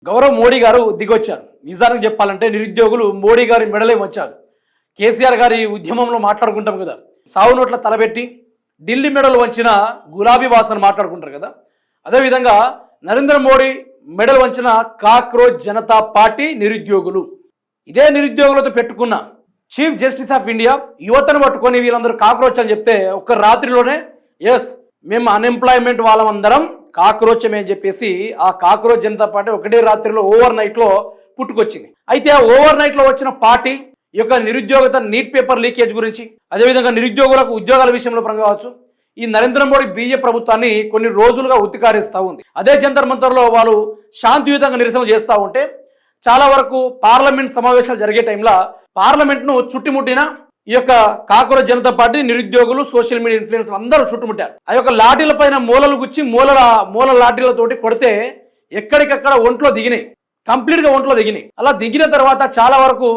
గౌరవ్ మోడీ గారు దిగొచ్చారు. నిజానికి చెప్పాలంటే నిరుద్యోగులు మోడీ గారి మెడలే వచ్చారు. కేసీఆర్ గారి ఉద్యమంలో మాట్లాడుకుంటాం కదా, సావు నోట్ల తలబెట్టి ఢిల్లీ మెడలు వంచిన గులాబీ వాసన మాట్లాడుకుంటారు కదా. అదేవిధంగా నరేంద్ర మోడీ మెడలు వంచిన కాక్రోచ్ జనతా పార్టీ నిరుద్యోగులు. ఇదే నిరుద్యోగులతో పెట్టుకున్న చీఫ్ జస్టిస్ ఆఫ్ ఇండియా యువతను పట్టుకొని వీళ్ళందరూ కాక్రోచ్ అని చెప్తే ఒక్క రాత్రిలోనే ఎస్ మేము అన్ఎంప్లాయ్మెంట్ వాళ్ళమందరం కాక్రోచమే అని చెప్పేసి ఆ కాక్రోచ్ జనతా పార్టీ ఒకటే రాత్రిలో ఓవర్ నైట్లో పుట్టుకొచ్చింది. అయితే ఆ ఓవర్ నైట్లో వచ్చిన పార్టీ ఈ యొక్క నిరుద్యోగత నీట్ పేపర్ లీకేజ్ గురించి, అదేవిధంగా నిరుద్యోగులకు ఉద్యోగాల విషయంలో పరంగా కావచ్చు, ఈ నరేంద్ర మోడీ బీజేపీ ప్రభుత్వాన్ని కొన్ని రోజులుగా ఉత్తికారిస్తూ ఉంది. అదే జంతర్ మంతర్లో వాళ్ళు శాంతియుతంగా నిరసనలు చేస్తూ ఉంటే చాలా వరకు పార్లమెంట్ సమావేశాలు జరిగే టైంలో పార్లమెంట్ను చుట్టుముట్టిన ఈ యొక్క కాక్రోచ్ జనతా పార్టీ నిరుద్యోగులు సోషల్ మీడియా ఇన్ఫ్లుయెన్సర్లు అందరూ చుట్టుముట్టారు. ఆ యొక్క లాఠీల పైన మూలలు గుచ్చి మూల లాఠీలతోటి కొడితే ఎక్కడికక్కడ ఒంట్లో దిగినాయి, కంప్లీట్గా ఒంట్లో దిగినాయి. అలా దిగిన తర్వాత చాలా వరకు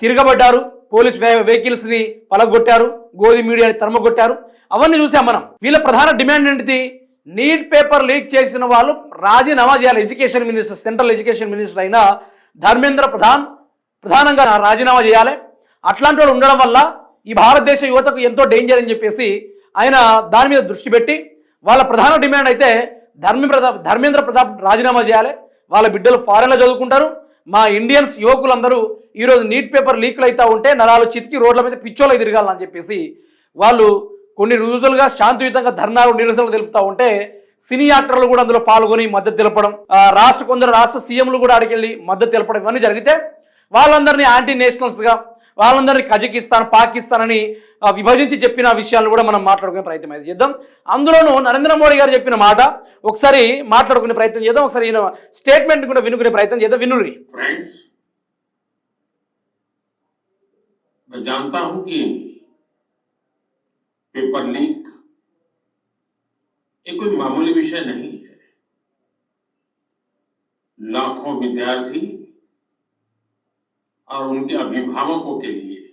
తిరగబడ్డారు, పోలీస్ వెహికల్స్ ని పలగొట్టారు, గోధి మీడియాని తరమగొట్టారు. అవన్నీ చూసాం మనం. వీళ్ళ ప్రధాన డిమాండ్ ఏంటిది? నీట్ పేపర్ లీక్ చేసిన వాళ్ళు రాజీనామా చేయాలి. Education minister, central education minister అయిన ధర్మేంద్ర ప్రధానంగా రాజీనామా చేయాలి. అట్లాంటి వాళ్ళు ఉండడం వల్ల ఈ భారతదేశ యువతకు ఎంతో డేంజర్ అని చెప్పేసి ఆయన దాని మీద దృష్టి పెట్టి వాళ్ళ ప్రధాన డిమాండ్ అయితే ధర్మేంద్ర ప్రతాప్ రాజీనామా చేయాలి. వాళ్ళ బిడ్డలు ఫారెన్లో చదువుకుంటారు. మా ఇండియన్స్ యువకులందరూ ఈరోజు నీట్ పేపర్ లీక్లు అవుతూ ఉంటే నరాలు చితికి రోడ్ల మీద పిచ్చోళ్ళకి తిరగాలని చెప్పేసి వాళ్ళు కొన్ని రోజులుగా శాంతియుతంగా ధర్నాలు నిరసనలు తెలుపుతూ ఉంటే సినీ యాక్టర్లు కూడా అందులో పాల్గొని మద్దతు తెలపడం, కొందరు రాష్ట్ర సీఎంలు కూడా అడికెళ్ళి మద్దతు తెలపడం ఇవన్నీ జరిగితే వాళ్ళందరినీ యాంటీ నేషనల్స్గా, వాళ్ళందరినీ కజకిస్తాన్, పాకిస్తాన్ అని విభజించి చెప్పిన విషయాలను కూడా మనం మాట్లాడుకునే ప్రయత్నం అయితే చేద్దాం. అందులోనూ నరేంద్ర మోడీ గారు చెప్పిన మాట ఒకసారి మాట్లాడుకునే ప్రయత్నం చేద్దాం. ఒకసారి ఈయన స్టేట్మెంట్ కూడా వినుకునే ప్రయత్నం చేద్దాం. వినురి. फ्रेंड्स, मैं जानता हूं कि पेपर लीक ये कोई मामूली विषय नहीं है. लाखों विद्यार्थी और उनके अभिभावकों के लिए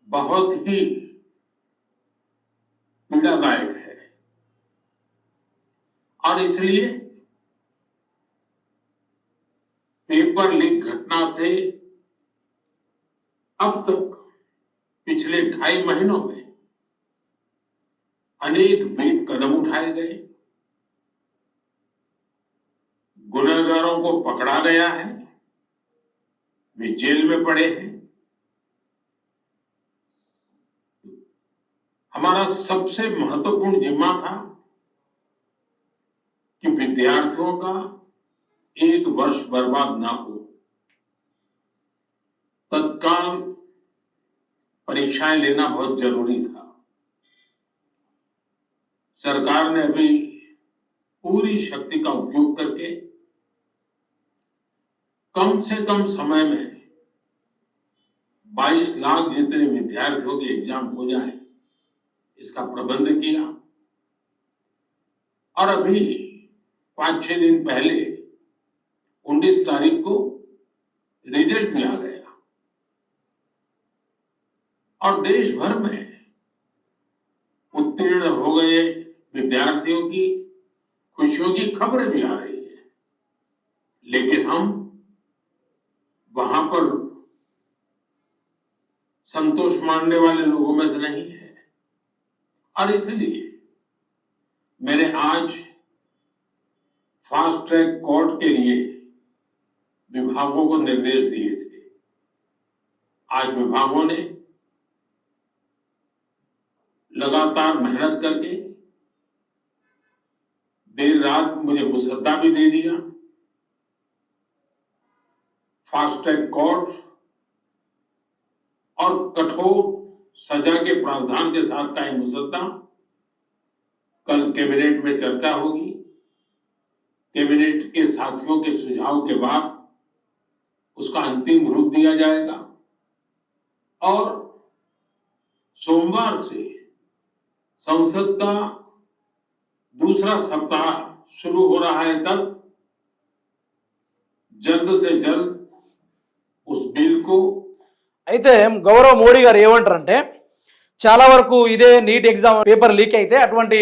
बहुत ही पीड़ादायक है और इसलिए पेपर लीक घटना से अब तक पिछले 2.5 महीनों में अनेक विविध कदम उठाए गए, गुनहगारों को पकड़ा गया है, वे जेल में पड़े हैं. हमारा सबसे महत्वपूर्ण जिम्मा था कि विद्यार्थियों का 1 वर्ष बर्बाद ना हो. तत्काल परीक्षाएं लेना बहुत जरूरी था. सरकार ने अभी पूरी शक्ति का उपयोग करके कम से कम समय में 22 लाख जितने विद्यार्थियों के एग्जाम हो जाए इसका प्रबंध किया. और अभी 5-6 दिन पहले 19 तारीख को रिजल्ट भी आ गया और देश भर में उत्तीर्ण हो गए विद्यार्थियों की खुशियों की खबरें भी आ रही है. लेकिन हम वहां पर संतोष मानने वाले लोगों में से नहीं है और इसलिए मैंने आज फास्ट ट्रैक कोर्ट के लिए विभागों को निर्देश दिए थे. आज विभागों ने लगातार मेहनत करके देर रात मुझे मुसद्दा भी दे दिया. फास्ट ट्रैक कोर्ट और कठोर सजा के प्रावधान के साथ का एक मुसद्दा कल कैबिनेट में चर्चा होगी. कैबिनेट के साथियों के सुझाव के बाद उसका अंतिम रूप दिया जाएगा और सोमवार से संसद का दूसरा सप्ताह शुरू हो रहा है. तब जल्द से जल्द उस बिल को అయితే గౌరవ్ మోడీ గారు ఏమంటారంటే చాలా వరకు ఇదే నీట్ ఎగ్జామ్ పేపర్ లీక్ అయితే అటువంటి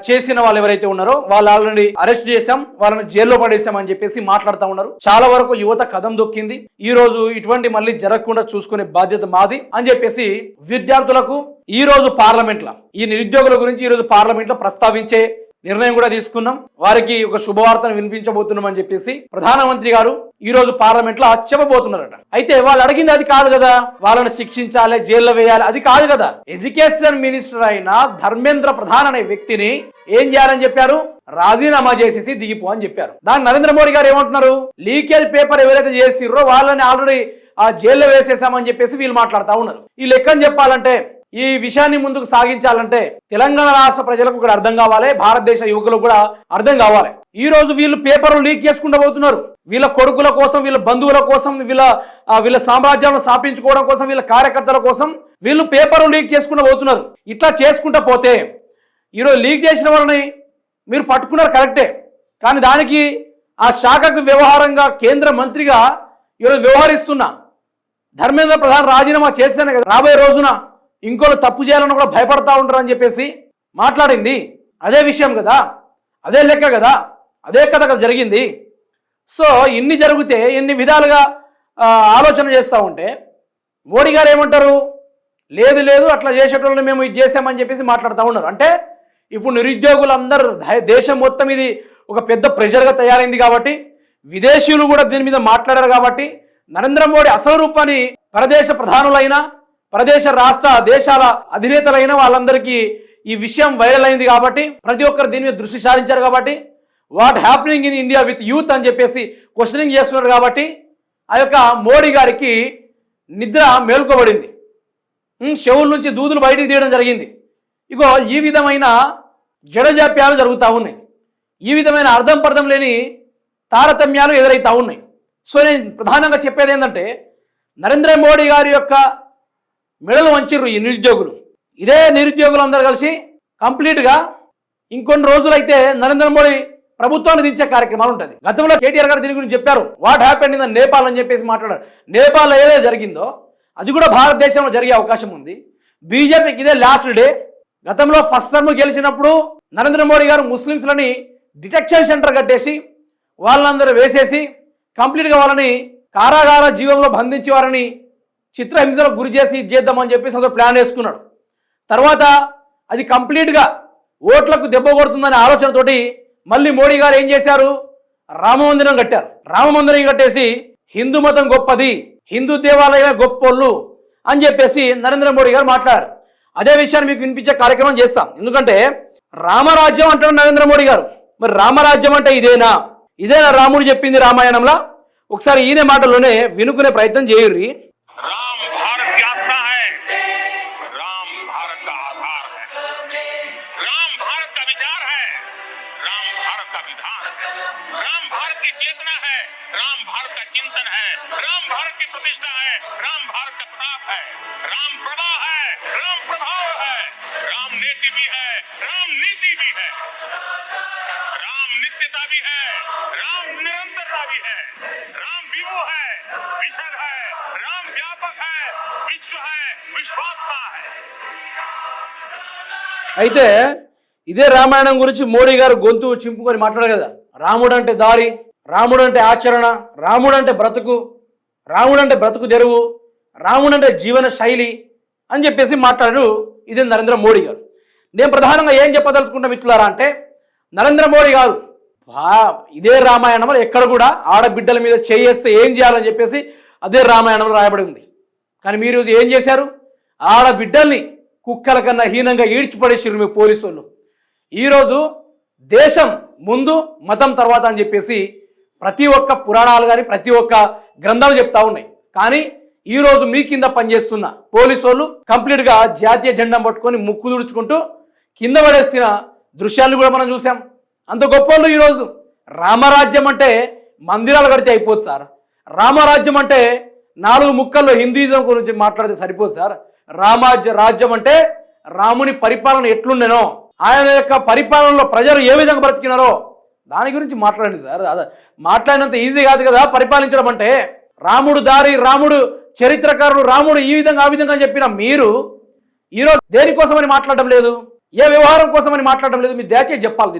చేసిన వాళ్ళు ఎవరైతే ఉన్నారో వాళ్ళు ఆల్రెడీ అరెస్ట్ చేశాం, వాళ్ళని జైల్లో పడేసాం అని చెప్పేసి మాట్లాడుతూ ఉన్నారు. చాలా వరకు యువత కదం దొక్కింది. ఈ రోజు ఇటువంటి మళ్ళీ జరగకుండా చూసుకునే బాధ్యత మాది అని చెప్పేసి విద్యార్థులకు ఈ రోజు పార్లమెంట్ లో ఈ నిరుద్యోగుల గురించి ఈ రోజు పార్లమెంట్ లో ప్రస్తావించే నిర్ణయం కూడా తీసుకున్నాం. వారికి ఒక శుభవార్తను వినిపించబోతున్నాం అని చెప్పేసి ప్రధానమంత్రి గారు ఈ రోజు పార్లమెంట్ లో చెప్పబోతున్నారట. అయితే వాళ్ళు అడిగింది అది కాదు కదా, వాళ్ళని శిక్షించాలి, జైల్లో వేయాలి, అది కాదు కదా. ఎడ్యుకేషన్ మినిస్టర్ అయిన ధర్మేంద్ర ప్రధాన్ అనే వ్యక్తిని ఏం చేయాలని చెప్పారు, రాజీనామా చేసేసి దిగిపో అని చెప్పారు. దాని నరేంద్ర మోడీ గారు ఏమంటున్నారు, లీకేజ్ పేపర్ ఎవరైతే చేసిర్రో వాళ్ళని ఆల్రెడీ ఆ జైల్లో వేసేసామని చెప్పేసి వీళ్ళు మాట్లాడుతూ ఉన్నారు. ఈ లెక్కను చెప్పాలంటే, ఈ విషయాన్ని ముందుకు సాగించాలంటే తెలంగాణ రాష్ట్ర ప్రజలకు కూడా అర్థం కావాలి, భారతదేశ యువకులకు కూడా అర్థం కావాలి. ఈ రోజు వీళ్ళు పేపర్లు లీక్ చేసుకుంటూ పోతున్నారు. వీళ్ళ కొడుకుల కోసం, వీళ్ళ బంధువుల కోసం, వీళ్ళ సామ్రాజ్యాలను స్థాపించుకోవడం కోసం, వీళ్ళ కార్యకర్తల కోసం వీళ్ళు పేపర్లు లీక్ చేసుకుంటూ పోతున్నారు. ఇట్లా చేసుకుంటూ పోతే ఈరోజు లీక్ చేసిన వాళ్ళని మీరు పట్టుకున్నారు కరెక్టే, కానీ దానికి ఆ శాఖకు వ్యవహారంగా కేంద్ర మంత్రిగా ఈరోజు వ్యవహరిస్తున్నా ధర్మేంద్ర ప్రధాన్ రాజీనామా చేస్తేనే కదా రాబోయే రోజున ఇంకోళ్ళు తప్పు చేయాలని కూడా భయపడతా ఉంటారు అని చెప్పేసి మాట్లాడింది. అదే విషయం కదా, అదే లెక్క కదా, అదే కథ కదా జరిగింది. సో ఇన్ని జరిగితే ఎన్ని విధాలుగా ఆలోచన చేస్తూ ఉంటే మోడీ గారు ఏమంటారు, లేదు లేదు అట్లా చేసేటోళ్ళని మేము ఇది చేసామని చెప్పేసి మాట్లాడుతూ ఉన్నారు. అంటే ఇప్పుడు నిరుద్యోగులందరూ దేశం మొత్తం ఇది ఒక పెద్ద ప్రెషర్గా తయారైంది కాబట్టి, విదేశీయులు కూడా దీని మీద మాట్లాడారు కాబట్టి, నరేంద్ర మోడీ అసలు రూపాన్ని పరదేశ ప్రధానులైన, పరదేశ రాష్ట్ర దేశాల అధినేతలైన వాళ్ళందరికీ ఈ విషయం వైరల్ అయింది కాబట్టి, ప్రతి ఒక్కరు దీని మీద దృష్టి సారించారు కాబట్టి, what happening in India with youth అని చెప్పేసి క్వశ్చనింగ్ చేస్తున్నారు కాబట్టి ఆ యొక్క మోడీ గారికి నిద్ర మేల్కోబడింది. చెవుల నుంచి దూదులు బయటికి తీయడం జరిగింది. ఇగో ఈ విధమైన జడజాప్యాలు జరుగుతూ ఉన్నాయి, ఈ విధమైన అర్థం పర్థం లేని తారతమ్యాలు ఎదురవుతూ ఉన్నాయి. సో నేను ప్రధానంగా చెప్పేది ఏంటంటే, నరేంద్ర మోడీ గారి యొక్క మెడలు వంచిర్రు ఈ నిరుద్యోగులు. ఇదే నిరుద్యోగులు అందరూ కలిసి కంప్లీట్గా ఇంకొన్ని రోజులైతే నరేంద్ర మోడీ ప్రభుత్వాన్ని దించే కార్యక్రమాలు ఉంటుంది. గతంలో కేటీఆర్ గారు దీని గురించి చెప్పారు, వాట్ హ్యాపెండ్ ఇన్ నేపాల్ అని చెప్పేసి మాట్లాడారు. నేపాల్లో ఏదైతే జరిగిందో అది కూడా భారతదేశంలో జరిగే అవకాశం ఉంది. బీజేపీకి ఇదే లాస్ట్ డే. గతంలో ఫస్ట్ టర్మ్ గెలిచినప్పుడు నరేంద్ర మోడీ గారు ముస్లిమ్స్లని డిటెక్షన్ సెంటర్ కట్టేసి వాళ్ళందరూ వేసేసి కంప్లీట్గా వాళ్ళని కారాగార జీవంలో బంధించి వారిని చిత్రహింసలకు గురి చేసి చేద్దామని చెప్పేసి అదో ప్లాన్ వేసుకున్నాడు. తర్వాత అది కంప్లీట్గా ఓట్లకు దెబ్బ కొడుతుందనే ఆలోచనతోటి మళ్ళీ మోడీ గారు ఏం చేశారు, రామమందిరం కట్టారు. రామమందిరం కట్టేసి హిందూ మతం గొప్పది, హిందూ దేవాలయమే గొప్పోళ్ళు అని చెప్పేసి నరేంద్ర మోడీ గారు మాట్లాడారు. అదే విషయాన్ని మీకు వినిపించే కార్యక్రమం చేస్తాం. ఎందుకంటే రామరాజ్యం అంటాడు నరేంద్ర మోడీ గారు. మరి రామరాజ్యం అంటే ఇదేనా రాముడు చెప్పింది రామాయణంలో? ఒకసారి ఈయన మాటలోనే వినుకునే ప్రయత్నం చేయుర్రి. राम भारत की आस्था है, राम भारत का आधार है, राम भारत का विचार है, राम भारत का विधान है, राम भारत की चेतना है, राम भारत का चिंतन है, राम भारत की प्रतिष्ठा है, राम भारत का प्रताप है, राम प्रभा है, राम प्रभाव है, राम नीति भी है, राम नीति भी है, राम नित्यता भी है, राम निरंतरता भी है, राम विभु है, विशद है, राम व्यापक है, विश्व है, विश्वात्मा है. అయితే ఇదే రామాయణం గురించి మోడీ గారు గొంతు చింపుకొని మాట్లాడారు కదా. రాముడు అంటే దారి, రాముడు అంటే ఆచరణ, రాముడు అంటే బ్రతుకు, రాముడు అంటే బ్రతుకు తెరువు, రాముడు అంటే జీవన శైలి అని చెప్పేసి మాట్లాడారు ఇదే నరేంద్ర మోడీ గారు. నేను ప్రధానంగా ఏం చెప్పదలుచుకుంటా మిత్రులారా అంటే, నరేంద్ర మోడీ గారు ఇదే రామాయణంలో ఎక్కడ కూడా ఆడబిడ్డల మీద చేయేస్తే ఏం చేయాలని చెప్పేసి అదే రామాయణంలో రాయబడి ఉంది. కానీ మీరు ఏం చేశారు, ఆడబిడ్డల్ని కుక్కల కన్నా హీనంగా ఈడ్చిపడేసారు మీ పోలీసు వాళ్ళు. ఈరోజు దేశం ముందు మతం తర్వాత అని చెప్పేసి ప్రతి ఒక్క పురాణాలు కానీ ప్రతి ఒక్క గ్రంథాలు చెప్తా ఉన్నాయి. కానీ ఈరోజు మీ కింద పనిచేస్తున్న పోలీసు వాళ్ళు కంప్లీట్గా జాతీయ జెండా పట్టుకొని ముక్కు తుడుచుకుంటూ కింద పడేసిన దృశ్యాలను కూడా మనం చూసాం. అంత గొప్ప వాళ్ళు ఈరోజు రామరాజ్యం అంటే మందిరాలు కడితే అయిపోదు సార్, రామరాజ్యం అంటే 4 ముక్కల్లో హిందూయిజం గురించి మాట్లాడితే సరిపోదు సార్. రాజ్యం అంటే రాముని పరిపాలన ఎట్లుండేనో, ఆయన యొక్క పరిపాలనలో ప్రజలు ఏ విధంగా బ్రతికినారో దాని గురించి మాట్లాడండి సార్. మాట్లాడినంత ఈజీ కాదు కదా పరిపాలించడం అంటే. రాముడు దారి, రాముడు చరిత్రకారుడు, రాముడు ఈ విధంగా ఆ విధంగా చెప్పిన మీరు ఈరోజు దేనికోసమని మాట్లాడడం లేదు. ఏ వ్యవహారం కోసమని మాట్లాడడం లేదు. మీరు దయచేసి చెప్పాలి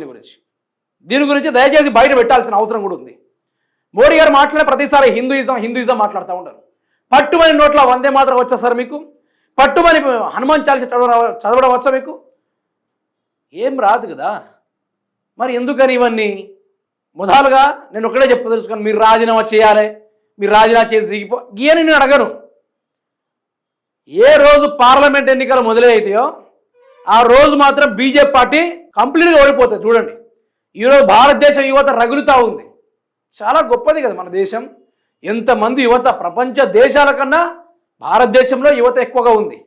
దీని గురించి దయచేసి బయట పెట్టాల్సిన అవసరం కూడా ఉంది. మోడీ గారు మాట్లాడే ప్రతిసారి హిందూయిజం మాట్లాడుతూ ఉంటారు. పట్టుమని నోట్ల వందే మాత్రం వచ్చా సార్ మీకు? పట్టుమని హనుమాన్ చాలీసా చదవడం వచ్చా మీకు? ఏం రాదు కదా. మరి ఎందుకని ఇవన్నీ? మొదలుగా నేను ఒకటే చెప్పదలుచుకొని, మీరు రాజీనామా చేయాలి, మీరు రాజీనామా చేసి దిగిపో గీయని నేను అడగను. ఏ రోజు పార్లమెంట్ ఎన్నికలు మొదలైతాయో ఆ రోజు మాత్రం బీజేపీ పార్టీ కంప్లీట్గా ఓడిపోతుంది. చూడండి, ఈరోజు భారతదేశం యువత రగులుతూ ఉంది. చాలా గొప్పది కదా మన దేశం. ఎంతమంది యువత, ప్రపంచ దేశాల కన్నా భారతదేశంలో యువత ఎక్కువగా ఉంది.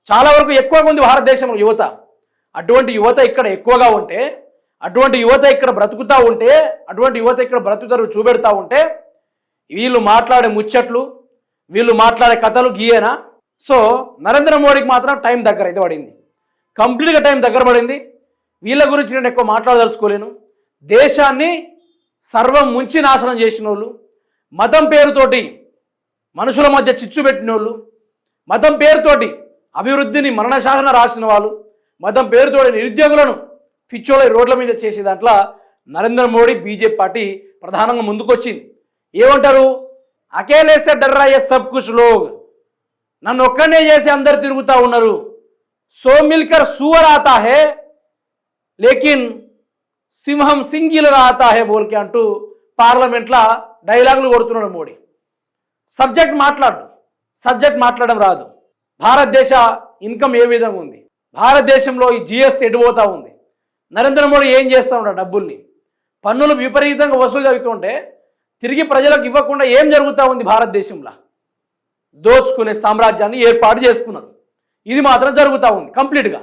చాలా వరకు ఎక్కువగా ఉంది భారతదేశంలో యువత. అటువంటి యువత ఇక్కడ ఎక్కువగా ఉంటే, అటువంటి యువత ఇక్కడ బ్రతుకుతూ ఉంటే, అటువంటి యువత ఇక్కడ బ్రతుకుతారు చూపెడతా ఉంటే, వీళ్ళు మాట్లాడే ముచ్చట్లు, వీళ్ళు మాట్లాడే కథలు గీయేనా? సో నరేంద్ర మోడీకి మాత్రం టైం దగ్గర అయితే పడింది, కంప్లీట్గా టైం దగ్గర పడింది. వీళ్ళ గురించి నేను ఎక్కువ మాట్లాడదలుచుకోలేను. దేశాన్ని సర్వం ముంచి నాశనం చేసిన వాళ్ళు, మతం పేరుతోటి మనుషుల మధ్య చిచ్చు పెట్టిన వాళ్ళు, మతం పేరుతోటి అభివృద్ధిని మరణశాసన రాసిన వాళ్ళు, మతం పేరుతోటి నిరుద్యోగులను పిచ్చోళ్ళ రోడ్ల మీద చేసే దాంట్లో నరేంద్ర మోడీ బీజేపీ పార్టీ ప్రధానంగా ముందుకొచ్చింది. ఏమంటారు? అకేలే సే డర్ రహా హై సబ్ కుచ్ లోగ్, నన్ను ఒక్కనే చేసి అందరు తిరుగుతూ ఉన్నారు. సో మిల్కర్ సూవర్ ఆతా హే లేకిన్ సింహం సింగిల్ ఆతా హే బోల్కే అంటూ పార్లమెంట్లో డైలాగులు కొడుతున్నాడు మోడీ. సబ్జెక్ట్ మాట్లాడడం రాదు. భారతదేశ ఇన్కమ్ ఏ విధంగా ఉంది, భారతదేశంలో ఈ జిఎస్టీ ఎడిపోతూ ఉంది, నరేంద్ర మోడీ ఏం చేస్తూ ఉంటాడు, డబ్బుల్ని పన్నులు విపరీతంగా వసూలు జరుగుతుంటే తిరిగి ప్రజలకు ఇవ్వకుండా ఏం జరుగుతూ ఉంది భారతదేశంలో? దోచుకునే సామ్రాజ్యాన్ని ఏర్పాటు చేసుకున్నారు. ఇది మాత్రం జరుగుతూ ఉంది కంప్లీట్గా.